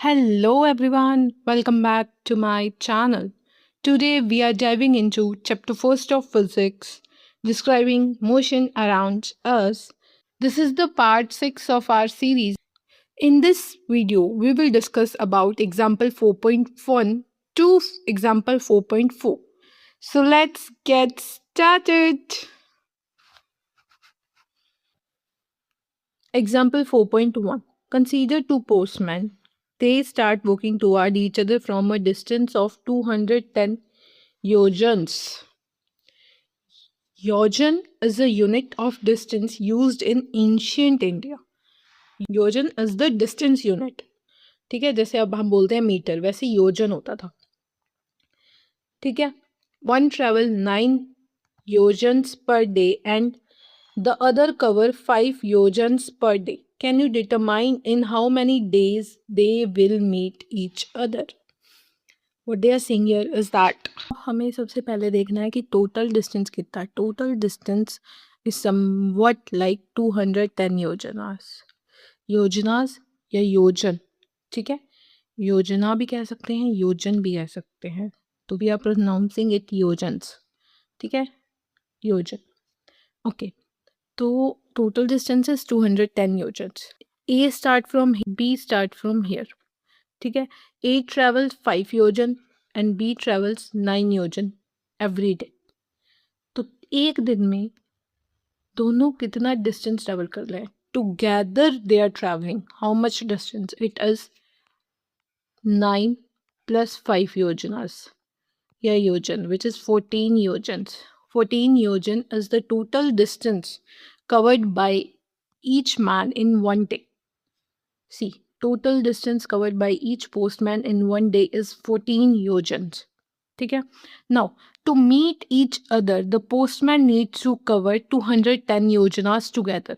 Hello everyone, welcome back to my channel. Today we are diving into chapter 1st of physics, describing motion around us. This is the part 6 of our series. In this video, we will discuss about example 4.1 to example 4.4. So let's get started. Example 4.1. Consider two postmen. They start walking toward each other from a distance of 210 yojans. Yojan is a unit of distance used in ancient India. योजन is the distance unit. ठीक है, जैसे अब हम बोलते हैं metre, वैसे योजन होता था. ठीक है. One travel 9 yojanas per day and the other cover 5 yojanas per day. Can you determine in how many days they will meet each other. What they are saying here is that हमें सबसे पहले देखना है कि टोटल डिस्टेंस कितना है. Total distance is somewhat like 210 योजनास. योजनास या योजन. ठीक है, योजना भी कह सकते हैं, योजन भी कह सकते हैं, तो we are pronouncing it yojanas. ठीक है, योजन. ओके, तो total distance is 210 yojanas. A start from B start from here. ठीक है, ए ट्रेवल्स 5 योजन एंड बी ट्रेवल्स 9 योजन एवरी डे. तो एक दिन में दोनों कितना डिस्टेंस ट्रेवल कर रहे हैं. Together they are travelling how much distance. It is 9 + 5 योजनास या योजन विच इज 14 योजन्स. 14 योजन is the total distance covered by each man in one day. See, total distance covered by each postman in one day is 14 yojans. ठीक है. Now, to meet each other, the postman needs to cover 210 योजनास together.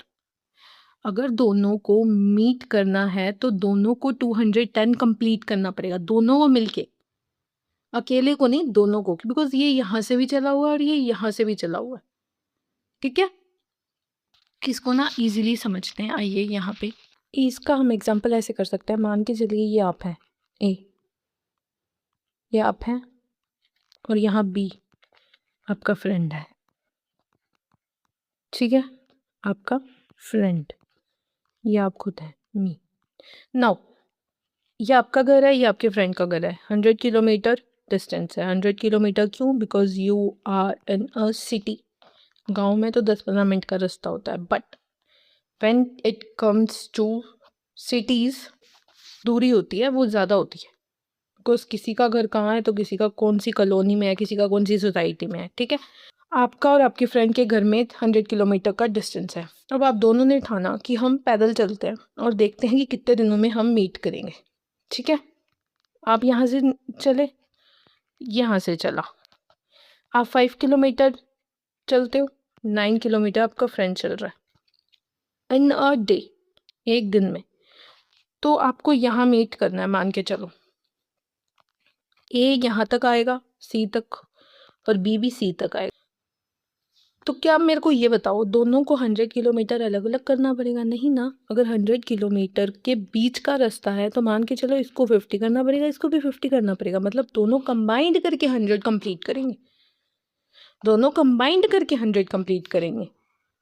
अगर दोनों को meet करना है तो दोनों को 210 कंप्लीट करना पड़ेगा. दोनों को मिलके, अकेले को नहीं, दोनों को, बिकॉज ये यहाँ से भी चला हुआ है और ये यहाँ से भी चला हुआ है. ठीक है, इसको ना इजीली समझते हैं. आइए यहाँ पे इसका हम एग्जांपल ऐसे कर सकते हैं. मान के चलिए ये आप है ए, ये आप है और यहाँ बी आपका फ्रेंड है. ठीक है, आपका फ्रेंड, ये आप खुद है मी. नाउ ये आपका घर है, ये आपके फ्रेंड का घर है. 100 किलोमीटर डिस्टेंस है. 100 किलोमीटर क्यों? Because you are in a city. गाँव में तो 10-15 मिनट का रास्ता होता है, but when it comes to cities दूरी होती है, वो ज़्यादा होती है. बिकॉज किसी का घर कहाँ है तो किसी का कौन सी कॉलोनी में है, किसी का कौन सी सोसाइटी में है. ठीक है, आपका और आपके फ्रेंड के घर में 100 किलोमीटर का डिस्टेंस है. अब आप दोनों ने ठाना कि हम पैदल चलते हैं और देखते हैं कि कितने दिनों में हम मीट करेंगे. ठीक है, आप यहाँ से चले, यहाँ से चला, आप 5 किलोमीटर चलते हो, 9 किलोमीटर आपका फ्रेंड चल रहा है. इन अ डे, एक दिन में. तो आपको यहाँ मीट करना है. मान के चलो ए यहाँ तक आएगा, सी तक, और बी भी सी तक आएगा. तो क्या आप मेरे को ये बताओ, दोनों को 100 किलोमीटर अलग अलग करना पड़ेगा? नहीं ना. अगर 100 किलोमीटर के बीच का रास्ता है तो मान के चलो इसको 50 करना पड़ेगा, इसको भी 50 करना पड़ेगा. मतलब दोनों कंबाइंड करके 100 कंप्लीट करेंगे. दोनों कंबाइंड करके 100 कंप्लीट करेंगे.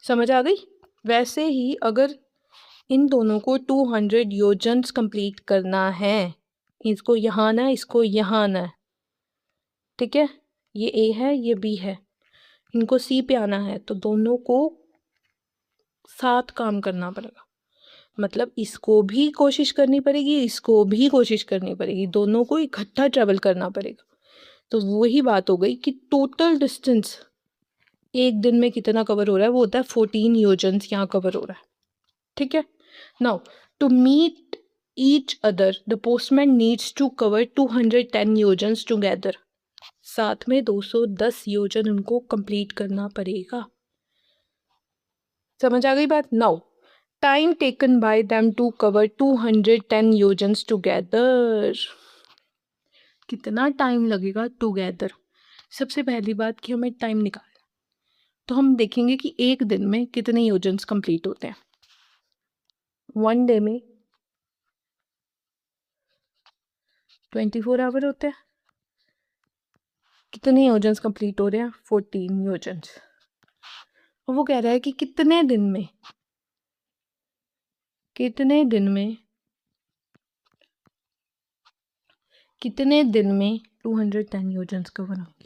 समझ आ गई? वैसे ही अगर इन दोनों को 200 योजन्स कंप्लीट करना है, इसको यहाँ आना है, इसको यहाँ आना है. ठीक है, ये ए है, ये बी है, इनको सी पे आना है, तो दोनों को साथ काम करना पड़ेगा. मतलब इसको भी कोशिश करनी पड़ेगी, इसको भी कोशिश करनी पड़ेगी, दोनों को इकट्ठा ट्रेवल करना पड़ेगा. तो वही बात हो गई कि टोटल डिस्टेंस एक दिन में कितना कवर हो रहा है, वो होता है 14 योजन्स यहाँ कवर हो रहा है. ठीक है. Now to meet each other the postman needs to cover 210 yojanas together. साथ में 210 योजन उनको कंप्लीट करना पड़ेगा. समझ आ गई बात? Now time taken by them to cover 210 yojanas together. कितना टाइम लगेगा टुगेदर? सबसे पहली बात कि हमें टाइम निकालना, तो हम देखेंगे कि एक दिन में कितने योजन्स कंप्लीट होते हैं. वन डे में 24 आवर होते हैं। कितने योजन्स कंप्लीट हो रहे हैं? 14 योजन्स। और वो कह रहा है कि कितने दिन में 210 योजन्स कवर होंगे।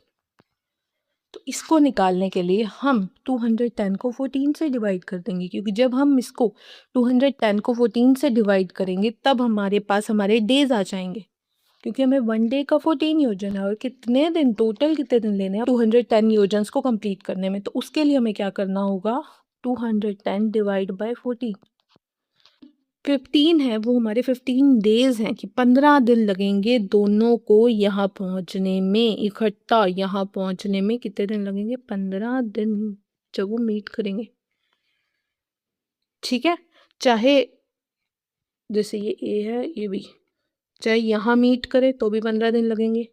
तो इसको निकालने के लिए हम 210 को 14 से डिवाइड कर देंगे, क्योंकि जब हम इसको 210 को 14 से डिवाइड करेंगे तब हमारे पास हमारे डेज आ जाएंगे, क्योंकि हमें 1 डे का 14 योजन है और कितने दिन, टोटल कितने दिन लेने हैं 210 योजन्स को कंप्लीट करने में। तो उसके लिए हमें क्या करना होगा? 210 डिवाइड बाय 14। 15 है वो हमारे 15 डेज हैं, कि 15 दिन लगेंगे दोनों को यहाँ पहुँचने में, इकट्ठा यहाँ पहुँचने में कितने दिन लगेंगे? 15 दिन, जब वो मीट करेंगे। ठीक है, चाहे जैसे ये ए है, ये बी, चाहे यहाँ मीट करें तो भी 15 दिन लगेंगे,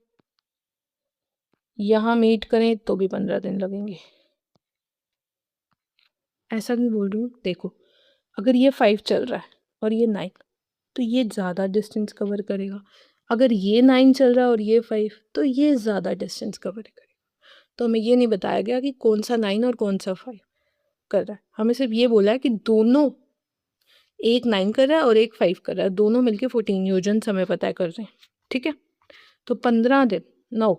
यहाँ मीट करें तो भी 15 दिन लगेंगे। ऐसा नहीं बोल रही हूँ, देखो अगर ये 5 चल रहा है और ये 9, तो ये ज़्यादा डिस्टेंस कवर करेगा। अगर ये 9 चल रहा है और ये 5, तो ये ज़्यादा डिस्टेंस कवर करेगा। तो हमें ये नहीं बताया गया कि कौन सा 9 और कौन सा 5 कर रहा है, हमें सिर्फ ये बोला है कि दोनों, एक 9 कर रहा है और एक 5 कर रहा है, दोनों मिलके 14 योजन्स हमें पता कर रहे हैं। ठीक है, तो 15 दिन। Now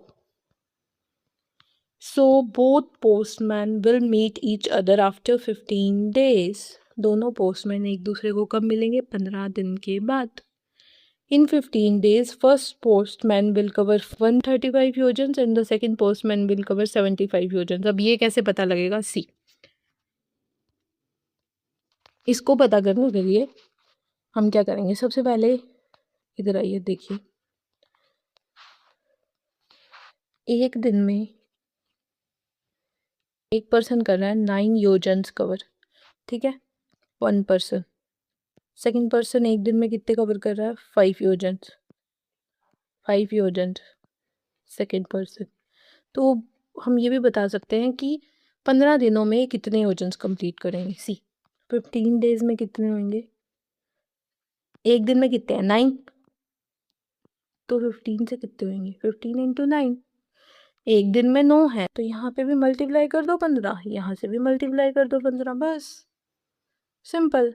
so both postman will meet each other after 15 days. दोनों पोस्टमैन एक दूसरे को कब मिलेंगे? 15 दिन के बाद। In 15 days, first postman will cover 135 योजन्स and the second postman will cover 75 योजन्स। अब ये कैसे पता लगेगा? सी, इसको पता करने के लिए हम क्या करेंगे? सबसे पहले इधर आइए, देखिए एक दिन में एक पर्सन कर रहा है 9 योजन्स कवर। ठीक है, 1 पर्सन। सेकंड पर्सन एक दिन में कितने कवर कर रहा है? 5 योजन्स, 5 योजन्स सेकंड पर्सन। तो हम ये भी बता सकते हैं कि 15 दिनों में कितने योजन्स कंप्लीट करेंगे। सी, 15 डेज में कितने होंगे? एक दिन में कितने हैं? 9, तो 15 से कितने होंगे? 15 इंटू 9। एक दिन में 9 है, तो यहाँ पे भी मल्टीप्लाई कर दो 15, यहाँ से भी मल्टीप्लाई कर दो 15, बस सिंपल।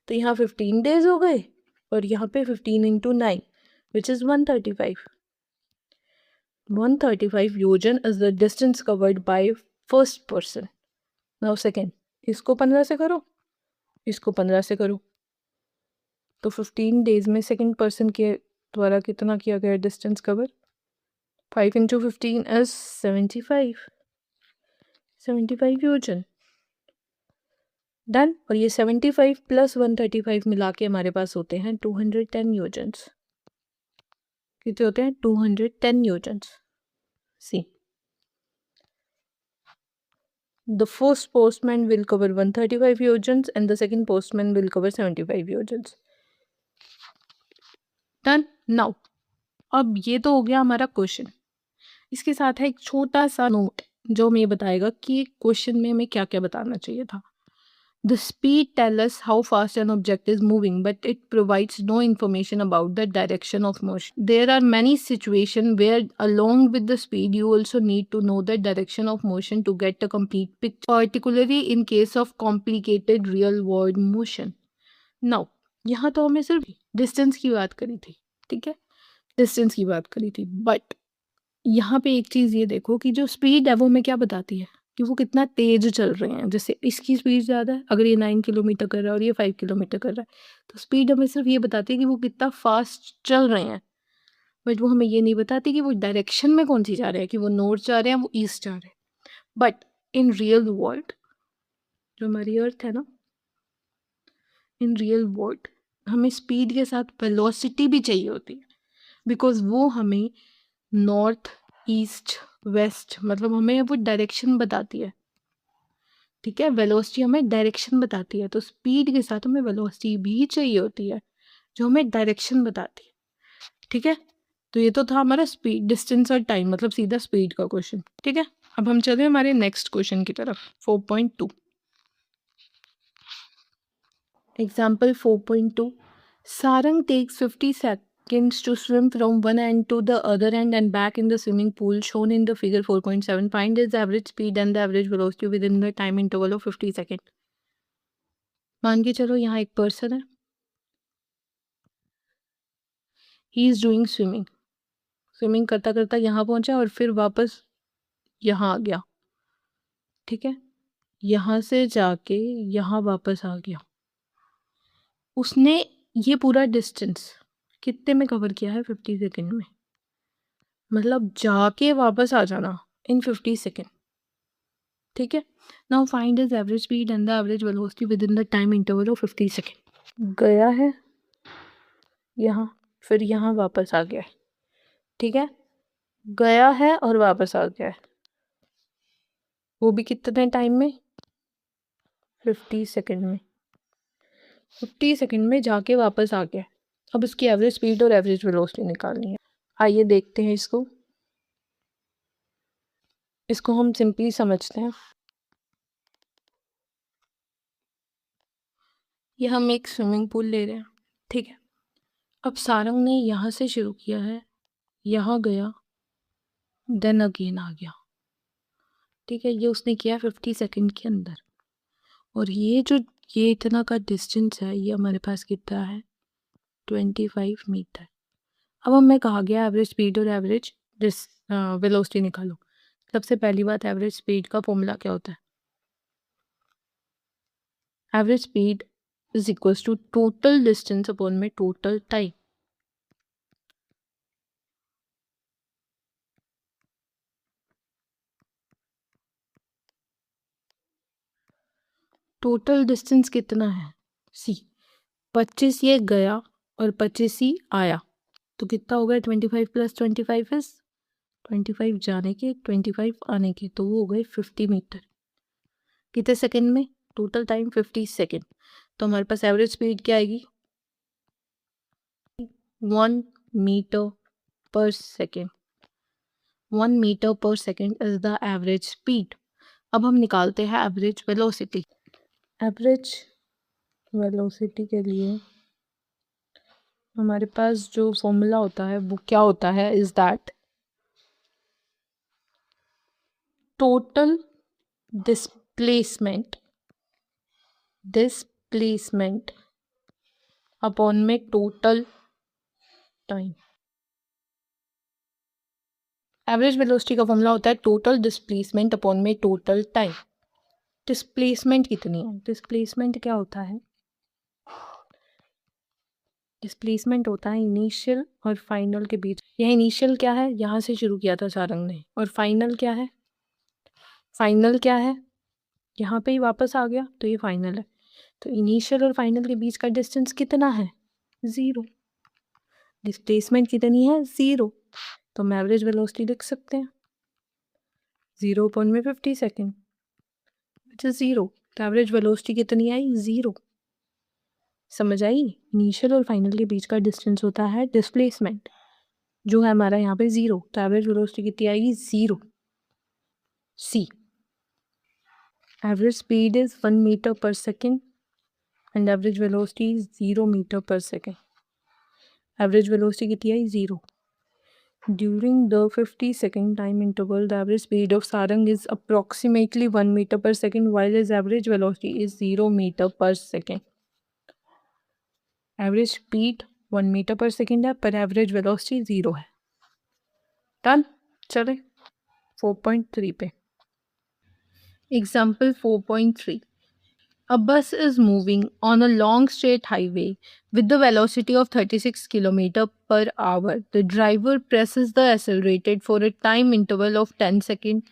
तो यहाँ 15 डेज हो गए और यहाँ पे 15 इंटू 9 विच इज़ 135। 135 योजन is the distance covered by first person. Now second, इसको 15 से करो, इसको 15 से करो, तो 15 डेज में सेकेंड पर्सन के द्वारा कितना किया गया डिस्टेंस कवर? 5 इंटू 15 इज 75 योजन। डन। और ये 75 प्लस 135 मिला के हमारे पास होते हैं 210 योजन्स। कितने होते हैं? 210 योजन्स। सी, the first postman will cover 135 yojans and the second postman will cover 75 yojans. Done. Now, अब ये तो हो गया हमारा क्वेश्चन। इसके साथ है एक छोटा सा नोट जो हमें बताएगा कि क्वेश्चन में हमें क्या क्या बताना चाहिए था। The speed tells us how fast an object is moving, but it provides no information about the direction of motion. There are many situations where, along with the speed, you also need to know the direction of motion to get a complete picture, particularly in case of complicated real-world motion. Now, यहाँ तो हमें सिर्फ distance की बात करी थी, ठीक है, डिस्टेंस की बात करी थी, बट यहाँ पे एक चीज़ ये देखो कि जो स्पीड है वो हमें क्या बताती है कि वो कितना तेज चल रहे हैं। जैसे इसकी स्पीड ज़्यादा है, अगर ये 9 किलोमीटर कर रहा है और ये 5 किलोमीटर कर रहा है, तो स्पीड हमें सिर्फ ये बताती है कि वो कितना फास्ट चल रहे हैं, बट वो हमें ये नहीं बताती कि वो डायरेक्शन में कौन सी जा रहे हैं, कि वो नॉर्थ जा रहे हैं, वो ईस्ट जा रहे हैं। बट इन रियल वर्ल्ड, जो हमारी अर्थ है ना, इन रियल वर्ल्ड हमें स्पीड के साथ वेलोसिटी भी चाहिए होती है, बिकॉज वो हमें नॉर्थ, ईस्ट, वेस्ट, मतलब हमें वो डायरेक्शन बताती है। ठीक है, वेलोसिटी हमें डायरेक्शन बताती है, तो स्पीड के साथ हमें वेलोसिटी भी चाहिए होती है जो हमें डायरेक्शन बताती है। ठीक है, तो ये तो था हमारा स्पीड, डिस्टेंस और टाइम, मतलब सीधा स्पीड का क्वेश्चन। ठीक है, अब हम चले हमारे नेक्स्ट क्वेश्चन की तरफ। 4.2 example 4.2 Sarang takes 50 seconds to swim from one end to the other end and back in the swimming pool shown in the figure 4.7. Find its average speed and the average velocity within the time interval of 50 seconds. मान के चलो यहाँ एक person है, he is doing swimming, swimming करता करता यहाँ पहुंचा और फिर वापस यहाँ आ गया, ठीक है, यहाँ से जाके यहाँ वापस आ गया। उसने ये पूरा डिस्टेंस कितने में कवर किया है? 50 सेकेंड में। मतलब जाके वापस आ जाना इन 50 सेकेंड, ठीक है। Now find his average speed and the average velocity with in the time interval of 50 second. गया है यहाँ, फिर यहाँ वापस आ गया है, ठीक है, गया है और वापस आ गया है, वो भी कितने टाइम में? 50 सेकेंड में। 50 सेकेंड में जाके वापस आ गया। अब इसकी एवरेज स्पीड और एवरेज वेलोसिटी निकालनी है। आइए देखते हैं इसको हम सिंपली समझते हैं। ये हम एक स्विमिंग पूल ले रहे हैं, ठीक है। अब सारंग ने यहाँ से शुरू किया है, यहाँ गया, देन अगेन आ गया, ठीक है। ये उसने किया 50 सेकेंड के अंदर। और ये इतना का डिस्टेंस है, ये हमारे पास कितना है? 25 मीटर। अब हमें कहा गया एवरेज स्पीड और एवरेज वेलोसिटी निकालो। सबसे पहली बात, एवरेज स्पीड का फॉर्मूला क्या होता है? Average speed is equal to total distance upon में टोटल टाइम। टोटल डिस्टेंस कितना है? सी 25 ये गया और 25 ही आया, तो कितना हो गया? 25 प्लस 25 इज 25 जाने के 25 आने के, तो वो हो गए 50 मीटर। कितने सेकंड में? Total time 50 second. तो हमारे पास एवरेज स्पीड क्या आएगी? 1 metre per second. 1 metre per second is the average speed. अब हम निकालते हैं एवरेज वेलोसिटी। एवरेज वेलोसिटी के लिए हमारे पास जो फॉर्मूला होता है वो क्या होता है? Is that total displacement upon में टोटल टाइम। एवरेज वेलोसिटी का फॉर्मूला होता है टोटल डिस्प्लेसमेंट अपॉन में टोटल टाइम। डिस्प्लेसमेंट कितनी है? डिस्प्लेसमेंट क्या होता है? डिस्प्लेसमेंट होता है इनिशियल और फाइनल के बीच। यह इनिशियल क्या है? यहाँ से शुरू किया था सारंग ने। और फाइनल क्या है? फाइनल क्या है? यहाँ पे ही वापस आ गया, तो ये फाइनल है। तो इनिशियल और फाइनल के बीच का डिस्टेंस कितना है? 0। डिस्प्लेसमेंट कितनी है? 0। तो हम एवरेज वेलोसिटी लिख सकते हैं 0 अपॉन में 50 सेकेंड विच इज 0। तो एवरेज वेलोसिटी कितनी आई? 0। समझ आई? इनिशियल और फाइनल के बीच का डिस्टेंस होता है डिस्प्लेसमेंट, जो है हमारा यहाँ पे 0। तो एवरेज वेलोसिटी कितनी आएगी? 0। See average speed is 1 metre per second and average velocity is 0 metre per second. Average velocity कितनी आई? 0। During the 50 second time interval, the average speed of Sarang is approximately 1 meter per second, while his average velocity is 0 meter per second. Average speed 1 meter per second है, पर average velocity 0 है। Done. चले 4.3 पे। Example 4.3. A bus is moving on a long straight highway with the velocity of 36 km per hour. The driver presses the accelerator for a time interval of 10 seconds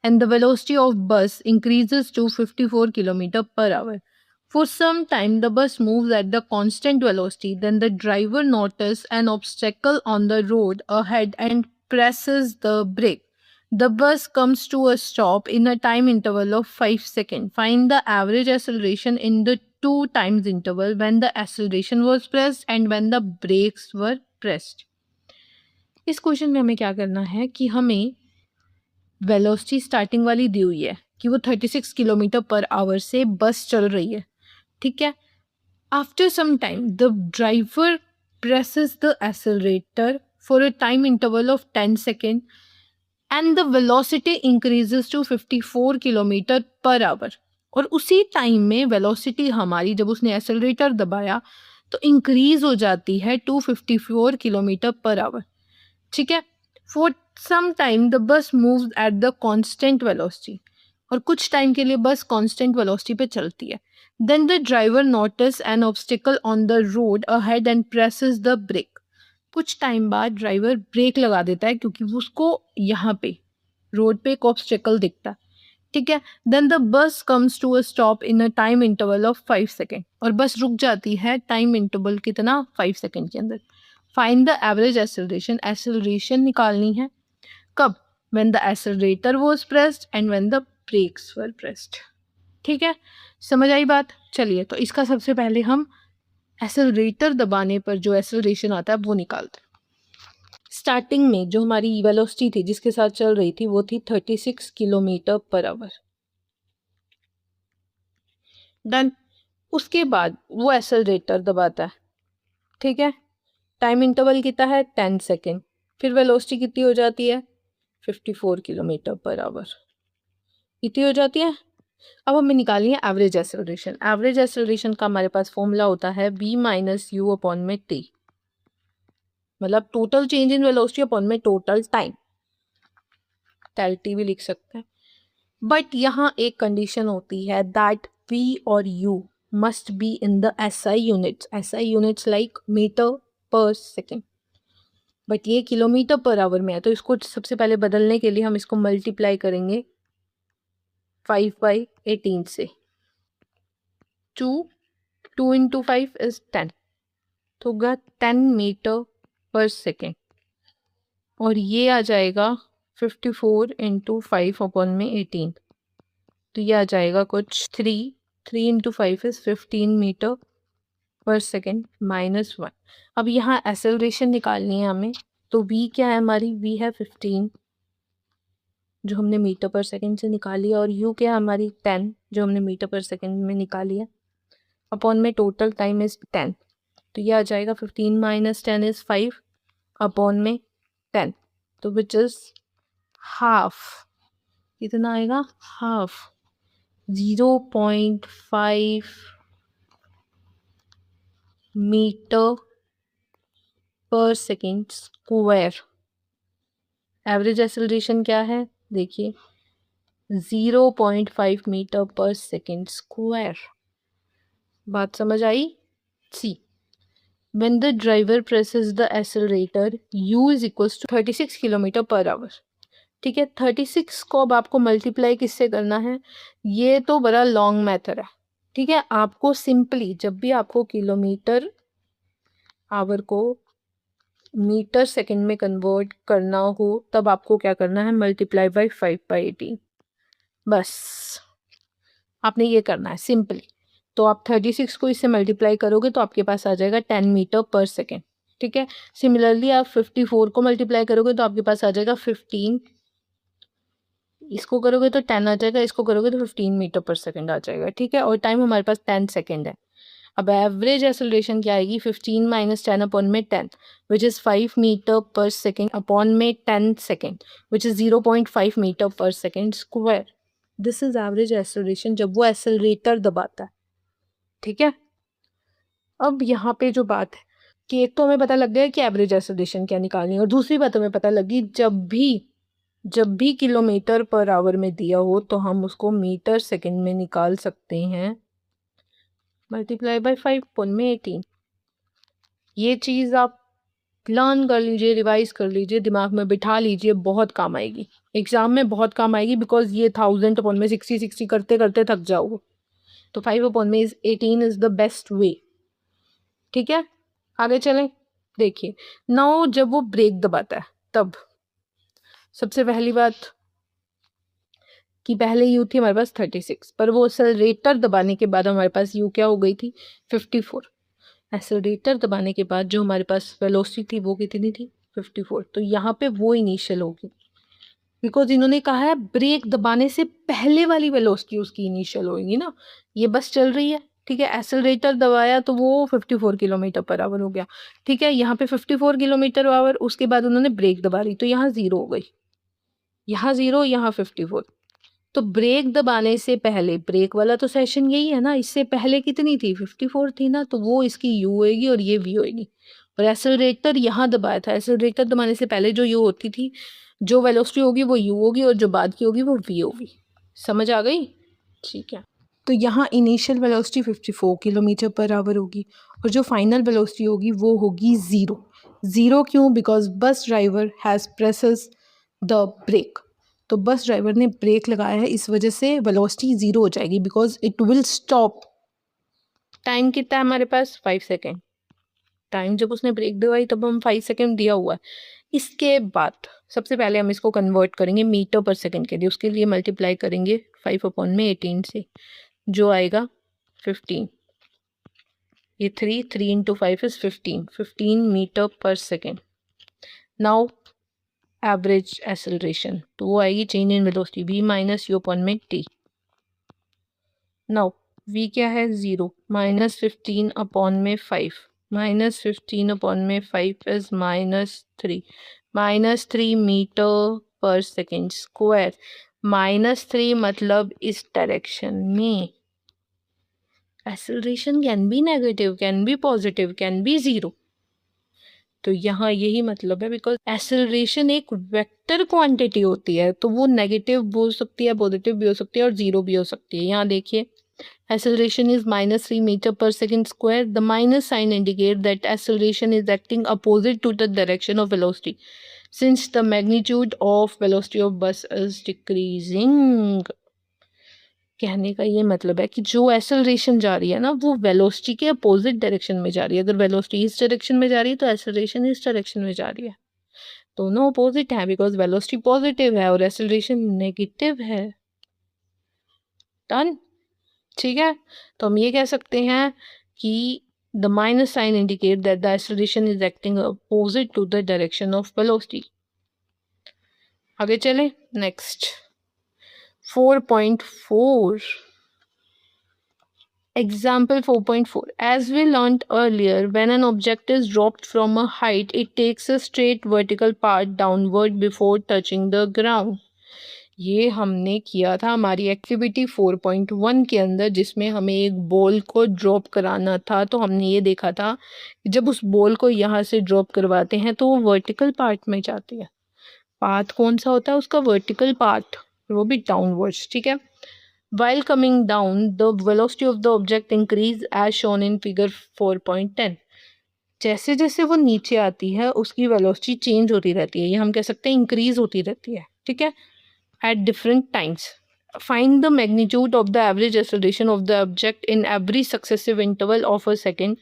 and the velocity of bus increases to 54 km per hour. For some time, the bus moves at the constant velocity. Then the driver notices an obstacle on the road ahead and presses the brake. The bus comes to a stop in a time interval of 5 seconds. Find the average acceleration in the 2 times interval when the acceleration was pressed and when the brakes were pressed. इस question में हमें क्या करना है कि हमें velocity starting वाली दी हुई है कि वो 36 किलोमीटर पर आवर से बस चल रही है, ठीक है। After some time the driver presses the accelerator for a time interval of 10 seconds and the velocity increases to 54 kilometre per our. और उसी टाइम में वेलोसिटी हमारी जब उसने एक्सेलरेटर दबाया तो इंक्रीज हो जाती है टू 54 किलोमीटर पर आवर। ठीक है। For some time the bus moves at the constant velocity, और कुछ टाइम के लिए बस कांस्टेंट वेलोसिटी पे चलती है। Then the driver notice an obstacle on the road ahead and presses the brake. कुछ टाइम बाद ड्राइवर ब्रेक लगा देता है क्योंकि उसको यहाँ पे रोड पे एक ऑब्स्टिकल दिखता है। ठीक है। Then the bus comes to a stop in a time interval of 5 second, और बस रुक जाती है टाइम इंटरवल कितना 5 सेकेंड के अंदर। Find the average acceleration, acceleration निकालनी है कब? When the accelerator was pressed and when the brakes were pressed. ठीक है, समझ आई बात? चलिए, तो इसका सबसे पहले हम एक्सेलरेटर दबाने पर जो एक्सेलरेशन आता है वो निकालते हैं। स्टार्टिंग में जो हमारी वेलोसिटी थी जिसके साथ चल रही थी वो थी 36 किलोमीटर पर आवर। डन। उसके बाद वो एक्सेलरेटर दबाता है। ठीक है। टाइम इंटरवल कितना है 10 सेकेंड। फिर वेलोसिटी कितनी हो जाती है 54 किलोमीटर पर आवर। इतनी हो जाती है। अब हमें निकालनी है एवरेज एक्सेलरेशन। एवरेज एक्सेलरेशन का हमारे पास फॉर्मूला होता है v माइनस यू अपॉन में t, मतलब total change in velocity upon में टोटल टाइम, टेल टी भी लिख सकते हैं। बट यहाँ एक कंडीशन होती है दैट v और u must be in the SI units. SI units like metre per second, but ये किलोमीटर पर आवर में है, तो इसको सबसे पहले बदलने के लिए हम इसको मल्टीप्लाई करेंगे 5/18 से। 2 इंटू 5 इज 10, तो होगा 10 मीटर पर सेकेंड, और ये आ जाएगा 54 इंटू 5 अपॉन में 18, तो ये आ जाएगा कुछ 3 into 5 is 15 metre per second minus 1। अब यहाँ एक्सेलरेशन निकालनी है हमें, तो v क्या है हमारी? v है 15 जो हमने मीटर पर सेकेंड से निकाली है, और u क्या है हमारी 10 जो हमने मीटर पर सेकेंड में निकाली है, अपॉन में टोटल टाइम इज 10, तो ये आ जाएगा 15 माइनस 10 इज 5 अपॉन में 10, तो विच इज हाफ। कितना आएगा? Half, 0.5 metre per second square. Average acceleration क्या है देखिए, 0.5 मीटर पर सेकेंड स्क्वायर। बात समझ आई? सी when the driver presses the accelerator u is equals to 36 kilometre per hour. ठीक है। 36 को अब आपको मल्टीप्लाई किससे करना है? ये तो बड़ा लॉन्ग मेथड है। ठीक है। आपको सिंपली जब भी आपको किलोमीटर आवर को मीटर सेकंड में कन्वर्ट करना हो तब आपको क्या करना है? Multiply by 5/18। बस आपने ये करना है सिंपली। तो आप 36 को इससे मल्टीप्लाई करोगे तो आपके पास आ जाएगा 10 मीटर पर सेकेंड। ठीक है। सिमिलरली आप 54 को मल्टीप्लाई करोगे तो आपके पास आ जाएगा 15, इसको करोगे तो 10 आ जाएगा, इसको करोगे तो 15 मीटर पर सेकेंड आ जाएगा। ठीक है। और टाइम हमारे पास 10 सेकेंड है। अब एवरेज एक्सेलरेशन क्या आएगी? 15 माइनस 10 अपॉन में 10 which is 5 metre per second upon में 10 second which is 0.5 metre per second square. This is average acceleration जब वो एक्सेलरेटर दबाता है। ठीक है। अब यहाँ पे जो बात है कि एक तो हमें पता लग गया कि एवरेज एक्सेलरेशन क्या निकालनी है, और दूसरी बात हमें पता लगी जब भी किलोमीटर पर आवर में दिया हो तो हम उसको मीटर सेकंड में निकाल सकते हैं मल्टीप्लाई बाय 5/18। ये चीज़ आप लर्न कर लीजिए, रिवाइज कर लीजिए, दिमाग में बिठा लीजिए, बहुत काम आएगी एग्जाम में, बहुत काम आएगी। बिकॉज ये 1000 अपॉन में 60 करते करते थक जाओगे, तो 5/18 इज द बेस्ट वे। ठीक है। आगे चलें। देखिए नाउ जब वो ब्रेक दबाता है तब सबसे पहली बात कि पहले यू थी हमारे पास 36, पर वो एक्सेलरेटर दबाने के बाद हमारे पास यू क्या हो गई थी 54। एक्सेलरेटर दबाने के बाद जो हमारे पास वेलोसिटी थी वो कितनी थी 54, तो यहाँ पे वो इनिशियल होगी बिकॉज इन्होंने कहा है ब्रेक दबाने से पहले वाली वेलोसिटी उसकी इनिशियल होगी ना। ये बस चल रही है, ठीक है। एक्सेलरेटर दबाया तो वो 54 किलोमीटर पर आवर हो गया। ठीक है, यहाँ पे 54 किलोमीटर आवर, उसके बाद उन्होंने ब्रेक दबा दी तो यहाँ 0 हो गई, यहाँ 0, यहाँ 54। तो ब्रेक दबाने से पहले, ब्रेक वाला तो सेशन यही है ना, इससे पहले कितनी थी, 54 थी ना, तो वो इसकी यू होएगी और ये वी होएगी। और एक्सेलरेटर यहाँ दबाया था, एक्सेलरेटर दबाने से पहले जो यू होती थी, जो वेलोसिटी होगी वो यू होगी और जो बाद की होगी वो वी होगी। समझ आ गई? ठीक है। तो यहाँ initial velocity 54 kilometre per our होगी और जो फाइनल वेलोसिटी होगी वो होगी 0। 0 क्यों? Because bus driver has presses the brake. तो बस ड्राइवर ने ब्रेक लगाया है, इस वजह से वेलोसिटी 0 हो जाएगी because it will stop. Time कितना है हमारे पास? 5 सेकेंड। टाइम जब उसने ब्रेक दबाई तब हम 5 सेकेंड दिया हुआ है। इसके बाद सबसे पहले हम इसको कन्वर्ट करेंगे मीटर पर सेकेंड के लिए, उसके लिए मल्टीप्लाई करेंगे 5/18 से, जो आएगा 15। ये 3 into 5 is 15 metre per second. Now average acceleration, तो वो आएगी change in velocity v minus u upon में t। नाउ v क्या है? 0 माइनस 15 अपॉन में 5, माइनस 15 अपॉन में 5 is -3, -3 metre per second square. -3 मतलब इस डायरेक्शन में। Acceleration can be negative, can be positive, can be 0। तो यहाँ यही मतलब है, बिकॉज एक्सेलरेशन एक वेक्टर क्वांटिटी होती है, तो वो नेगेटिव भी हो सकती है, पॉजिटिव भी हो सकती है और 0 भी हो सकती है। यहाँ देखिए, acceleration is -3 meter per second square. The minus sign indicates that acceleration is acting opposite to the direction of velocity, since the magnitude of velocity of bus is decreasing. कहने का ये मतलब है कि जो एक्सेलरेशन जा रही है ना, वो वेलोसिटी के अपोजिट डायरेक्शन में जा रही है। अगर वेलोसिटी इस डायरेक्शन में जा रही है तो एक्सेलरेशन इस डायरेक्शन में जा रही है। दोनों अपोजिट है बिकॉज वेलोसिटी पॉजिटिव है और एक्सेलरेशन नेगेटिव है। डन? ठीक है, तो हम ये कह सकते हैं कि the minus sign indicate that the acceleration is acting opposite to the direction of velocity. आगे चले, next 4.4. Example 4.4. As we learnt earlier, when an object is dropped from a height, it takes a straight vertical path downward before touching the ground. ये हमने किया था हमारी activity 4.1 के अंदर, जिसमें हमें एक बॉल को ड्रॉप कराना था। तो हमने ये देखा था जब उस बॉल को यहाँ से ड्रॉप करवाते हैं तो वो वर्टिकल पार्ट में जाती है। पाथ कौन सा होता है उसका? वर्टिकल पार्ट, वो भी डाउनवर्ड्स। ठीक है। While coming down, the velocity of the object increase as shown in figure 4.10. जैसे जैसे वो नीचे आती है उसकी वेलोसिटी चेंज होती रहती है, ये हम कह सकते हैं इंक्रीज होती रहती है। ठीक है, at different times. Find the magnitude of the average acceleration of the object in every successive interval of a second.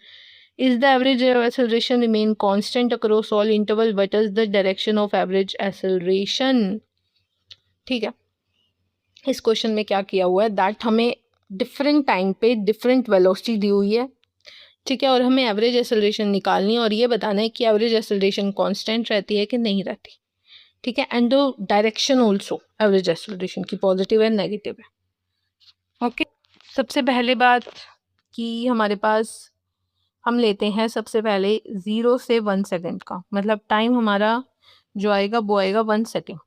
Is the average acceleration remain constant across all interval? What is the direction of average acceleration? ठीक है, इस question में क्या किया हुआ है that हमें different time पे डिफरेंट वेलोसिटी दी हुई है। ठीक है, और हमें एवरेज एक्सेलरेशन निकालनी है और ये बताना है कि एवरेज एक्सेलरेशन कांस्टेंट रहती है कि नहीं रहती। ठीक है, and the direction also average acceleration की पॉजिटिव है नेगेटिव है। ओके, सबसे पहले बात कि हमारे पास हम लेते हैं सबसे पहले 0 से 1 सेकेंड का, मतलब टाइम हमारा जो आएगा वो आएगा 1 सेकेंड।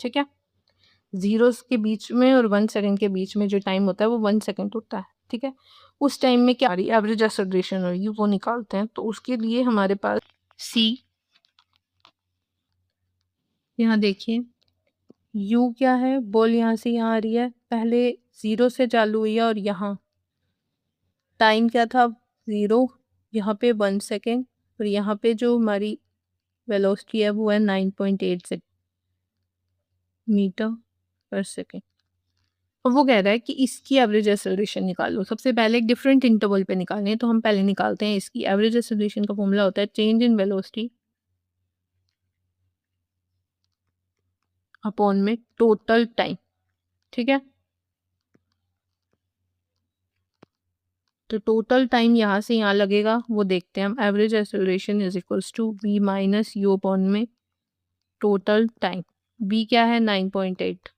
ठीक है, 0 के बीच में और 1 सेकेंड के बीच में जो टाइम होता है वो 1 सेकेंड होता है। ठीक है, उस टाइम में क्या रही एवरेज एक्सेलरेशन होगी वो निकालते हैं। तो उसके लिए हमारे पास सी, यहाँ देखिए यू क्या है, बॉल यहाँ से यहाँ आ रही है, पहले 0 से चालू हुई है और यहाँ टाइम क्या था 0, यहाँ पे 1 सेकेंड और यहाँ पे जो हमारी वेलोसिटी है वो है 9.8 मीटर पर सेकेंड। और वो कह रहा है कि इसकी एवरेज एक्सेलरेशन निकालो। सबसे पहले एक डिफरेंट इंटरवल पे निकालनी है, तो हम पहले निकालते हैं इसकी एवरेज एक्सेलरेशन का फॉर्मूला होता है चेंज इन वेलोसिटी अपॉन में टोटल टाइम। ठीक है, तो टोटल टाइम यहाँ से यहाँ लगेगा, वो देखते हैं हम। Average acceleration is equals to v minus u upon में टोटल टाइम। v क्या है 9.8,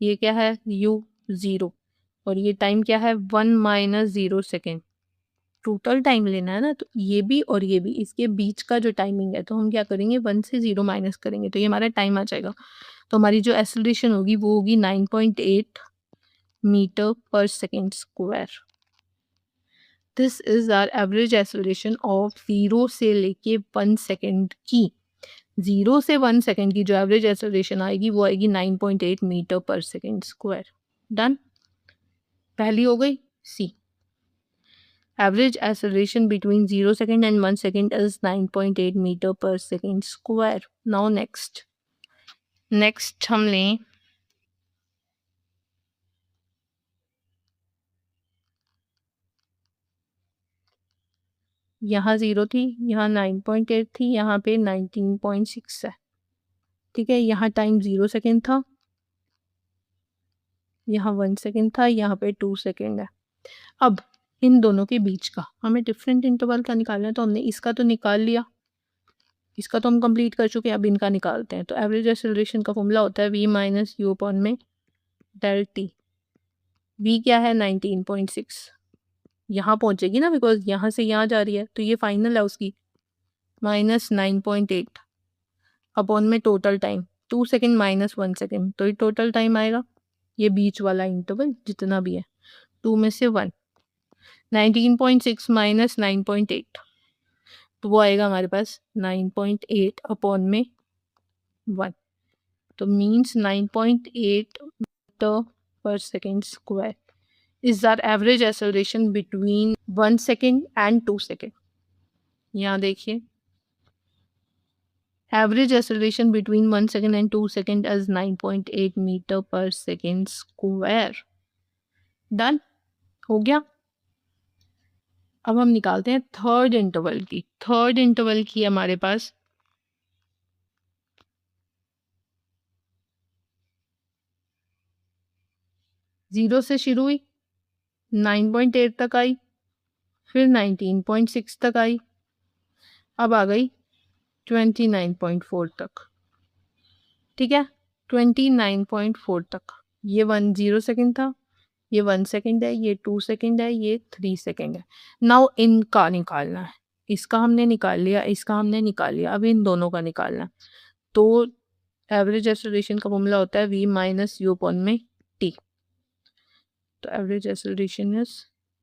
ये क्या है u 0, और ये टाइम क्या है 1 माइनस 0 सेकेंड। टोटल टाइम लेना है ना, तो ये भी और ये भी, इसके बीच का जो टाइमिंग है तो हम क्या करेंगे 1 से 0 माइनस करेंगे तो ये हमारा टाइम आ जाएगा। तो हमारी जो एक्सेलरेशन होगी वो होगी 9.8 metre per second square. This is our average acceleration of 0 से लेके 1 सेकेंड की। 0 से 1 सेकेंड की जो एवरेज एक्सेलरेशन आएगी वो आएगी 9.8 metre per second square. Done. पहली हो गई सी। Average acceleration between 0 second and 1 second is 9.8 meter per second square. Now next हम लें यहाँ 0 थी, यहाँ 9.8 थी, यहाँ पे 19.6 है। ठीक है, यहाँ टाइम 0 सेकेंड था, यहाँ 1 सेकेंड था, यहाँ पे 2 सेकेंड है। अब इन दोनों के बीच का हमें डिफरेंट इंटरवल का निकालना है, तो हमने इसका तो निकाल लिया, इसका तो हम कंप्लीट कर चुके हैं, अब इनका निकालते हैं। तो एवरेज एक्सेलरेशन का फॉर्मूला होता है v माइनस यू अपॉन में डेल टी। v क्या है 19.6, यहाँ पहुँचेगी ना बिकॉज यहाँ से यहाँ जा रही है, तो ये फाइनल है उसकी, माइनस 9.8 अपॉन में total time 2 second minus 1 second, तो ये टोटल टाइम आएगा, ये बीच वाला इंटरवल जितना भी है 2 में से 1, 19.6 माइनस 9.8, तो वो आएगा हमारे पास 9.8 अपॉन में 1, तो means 9.8 metre per second square is our average acceleration between 1 second and 2 second. यहाँ देखिए, average acceleration between 1 second and 2 second is 9.8 meter per second square. Done हो गया। अब हम निकालते हैं थर्ड इंटरवल की। थर्ड इंटरवल की हमारे पास 0 से शुरू हुई, 9.8 तक आई, फिर 19.6 तक आई, अब आ गई 29.4 तक। ठीक है, 29.4 तक। ये 10 सेकेंड था, ये 1 सेकेंड है, ये 2 सेकेंड है, ये 3 सेकेंड है। नाउ इनका निकालना है, इसका हमने निकाल लिया, इसका हमने निकाल लिया, अब इन दोनों का निकालना है। तो एवरेज एक्सेलरेशन का फॉर्मूला होता है v माइनस यू अपॉन में t। तो average acceleration is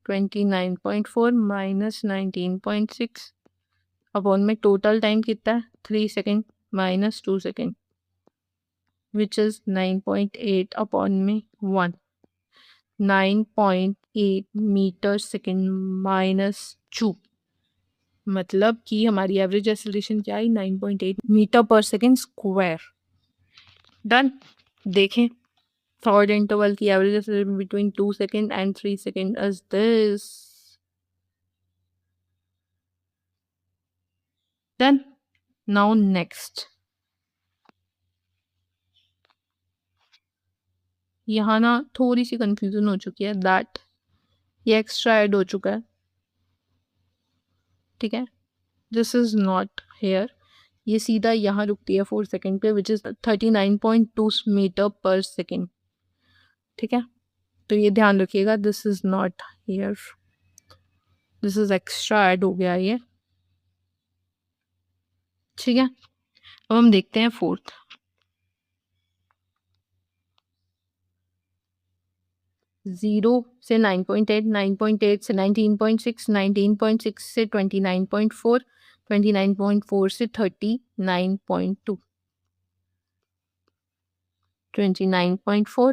29.4 minus 19.6 upon में टोटल टाइम कितना है 3 second minus 2 second, which is 9.8 upon में 1, 9.8 मीटर सेकेंड माइनस 2, मतलब कि हमारी एवरेज एक्सेलरेशन क्या आई 9.8 metre per second square. Done. देखें थर्ड इंटरवल की average acceleration between 2 second and 3 second is this. Done. Now next, यहाँ ना थोड़ी सी कंफ्यूजन हो चुकी है, दैट ये एक्स्ट्रा ऐड हो चुका है। ठीक है, दिस इज नॉट हेयर, ये सीधा यहाँ रुकती है 4 सेकेंड पे, which is 39.2 metre per second. ठीक है, तो ये ध्यान रखिएगा, this is not here, this is extra add हो गया ये। ठीक है, अब हम देखते हैं फोर्थ। जीरो से 9.8, 9.8 से 19.6, 19.6 से 29.4, 29.4 से 39.2, 29.4,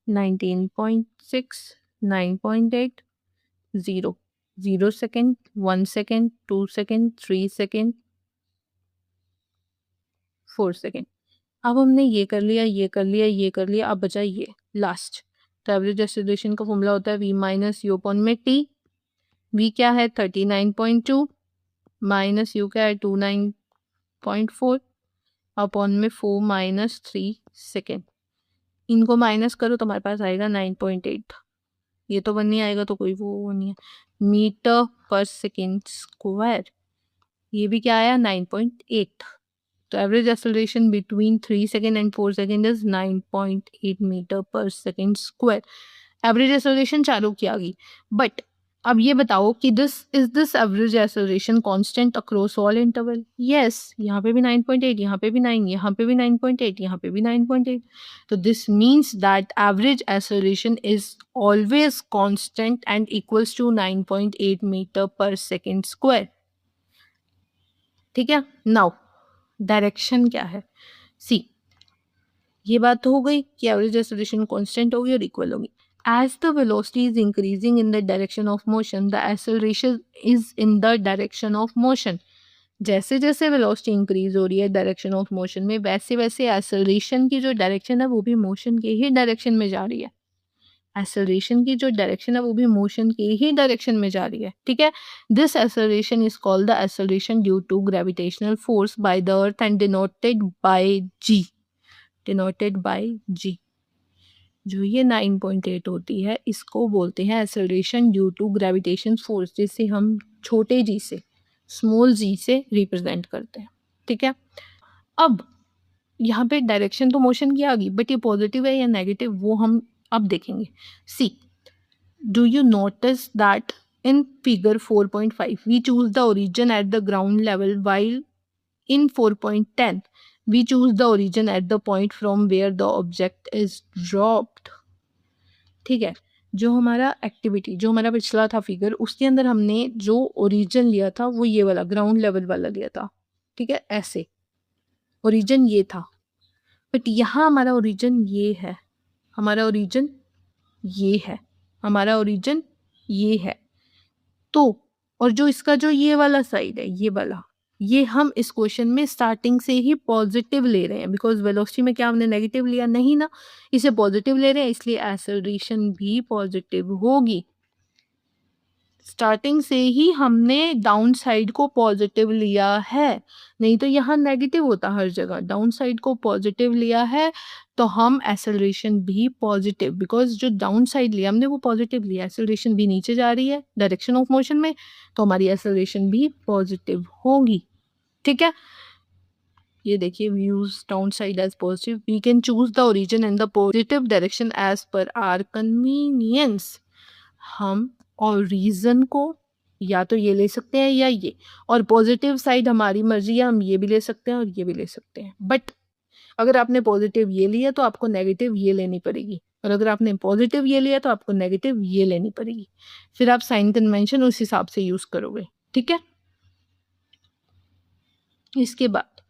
19.6, 9.8, 0, 0 second, 1 second, 2 second, 3 second, 4 second. अब हमने ये कर लिया, ये कर लिया, ये कर लिया, अब बचा ये लास्ट। तो एवरेज एक्सेलरेशन का फॉर्मूला होता है v माइनस यू अपॉन में t। v क्या है 39.2 माइनस u क्या है 29.4 अपॉन में 4 माइनस 3 सेकेंड। इनको माइनस करो तो हमारे पास आएगा 9.8, ये तो 1 नहीं आएगा तो कोई वो नहीं है, मीटर पर सेकेंड स्क्वायर। ये भी क्या आया 9.8। तो average acceleration between 3 second and 4 second is 9.8 metre per second square. Average acceleration चारों की आ गई, बट अब ये बताओ कि this average acceleration constant across all interval? Yes, यहाँ पे भी 9.8, यहाँ पे भी 9, यहाँ पे भी 9.8, यहाँ पे भी 9.8। तो this means that average acceleration is always constant and equals to 9.8 metre per second square. ठीक है, नाउ डायरेक्शन क्या है? सी, ये बात तो हो गई कि एवरेज एक्सेलरेशन कांस्टेंट होगी और इक्वल होगी। As the velocity is increasing in the direction of motion, the acceleration is in the direction of motion. जैसे जैसे वेलोसिटी इंक्रीज हो रही है डायरेक्शन ऑफ मोशन में, वैसे वैसे एक्सेलरेशन की जो डायरेक्शन है वो भी मोशन के ही डायरेक्शन में जा रही है। एक्सेलरेशन की जो डायरेक्शन है वो भी मोशन के ही डायरेक्शन में जा रही है। ठीक है, this acceleration is called the acceleration due to gravitational force by the earth and denoted by G. Denoted by G. जो ये 9.8 होती है इसको बोलते हैं acceleration due to gravitation force, जिसे हम छोटे जी से, स्मॉल जी से रिप्रेजेंट करते हैं। ठीक है, अब यहाँ पे डायरेक्शन तो मोशन की आ गई, बट ये पॉजिटिव है या नेगेटिव वो हम अब देखेंगे। See, do you notice that in figure 4.5 we choose the origin at the ground level, while in 4.10 we choose the origin at the point from where the object is dropped। ठीक है, जो हमारा activity, जो हमारा पिछला था figure, उसके अंदर हमने जो ओरिजिन लिया था वो ये वाला ग्राउंड लेवल वाला लिया था। ठीक है, ऐसे ओरिजिन ये था, बट यहाँ हमारा ओरिजिन ये है, हमारा ओरिजिन ये है, हमारा ओरिजिन ये है। तो और जो इसका जो ये वाला साइड है, ये वाला, ये हम इस क्वेश्चन में स्टार्टिंग से ही पॉजिटिव ले रहे हैं, बिकॉज वेलोसिटी में क्या हमने नेगेटिव लिया नहीं ना, इसे पॉजिटिव ले रहे हैं, इसलिए एक्सेलरेशन भी पॉजिटिव होगी। स्टार्टिंग से ही हमने डाउन साइड को पॉजिटिव लिया है, नहीं तो यहाँ नेगेटिव होता हर जगह। डाउन साइड को पॉजिटिव लिया है तो हम एक्सेलरेशन भी पॉजिटिव, बिकॉज जो डाउन साइड लिया हमने वो पॉजिटिव लिया, एक्सेलरेशन भी नीचे जा रही है डायरेक्शन ऑफ मोशन में, तो हमारी एक्सेलरेशन भी पॉजिटिव होगी। ठीक है, ये देखिए, we use down side as positive, we can choose the origin and the positive direction as per our convenience। हम और रीजन को या तो ये ले सकते हैं या ये, और पॉजिटिव साइड हमारी मर्जी है, हम ये भी ले सकते हैं और ये भी ले सकते हैं। बट अगर आपने पॉजिटिव ये लिया तो आपको नेगेटिव ये लेनी पड़ेगी, और अगर आपने पॉजिटिव ये लिया तो आपको नेगेटिव ये लेनी पड़ेगी। फिर आप साइन कन्वेंशन उस हिसाब से यूज करोगे। ठीक है, इसके बाद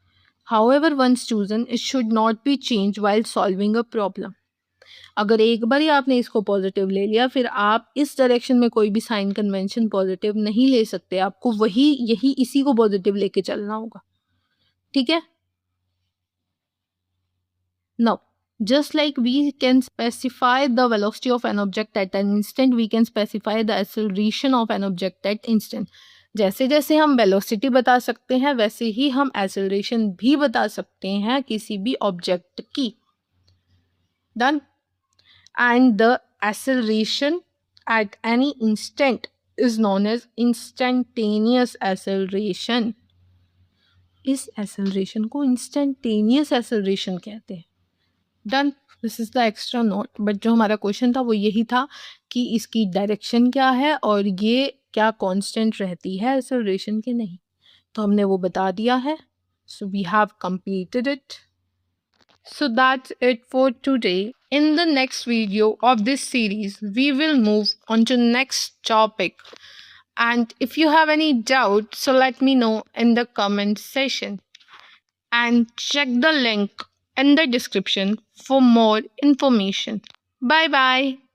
however once chosen it should not be changed while solving a problem। अगर एक बार ही आपने इसको पॉजिटिव ले लिया, फिर आप इस डायरेक्शन में कोई भी साइन कन्वेंशन पॉजिटिव नहीं ले सकते, आपको यही इसी को पॉजिटिव लेके चलना होगा। ठीक है, now just like we can specify the velocity of an object at an instant, we can specify the acceleration of an object at instant। जैसे जैसे हम वेलोसिटी बता सकते हैं वैसे ही हम एक्सेलरेशन भी बता सकते हैं किसी भी ऑब्जेक्ट की। Done. And the acceleration at any instant is known as instantaneous acceleration. इस एक्सेलरेशन को इंस्टेंटेनियस एक्सेलरेशन कहते हैं। Done, this is the extra note. But जो हमारा क्वेश्चन था वो यही था कि इसकी डायरेक्शन क्या है और ये क्या कांस्टेंट रहती है एक्सेलरेशन के नहीं, तो हमने वो बता दिया है। So we have completed it. So that's it for today. In the next video of this series, we will move on to next topic. And if you have any doubt, so let me know in the comment section. And check the link in the description for more information. Bye bye.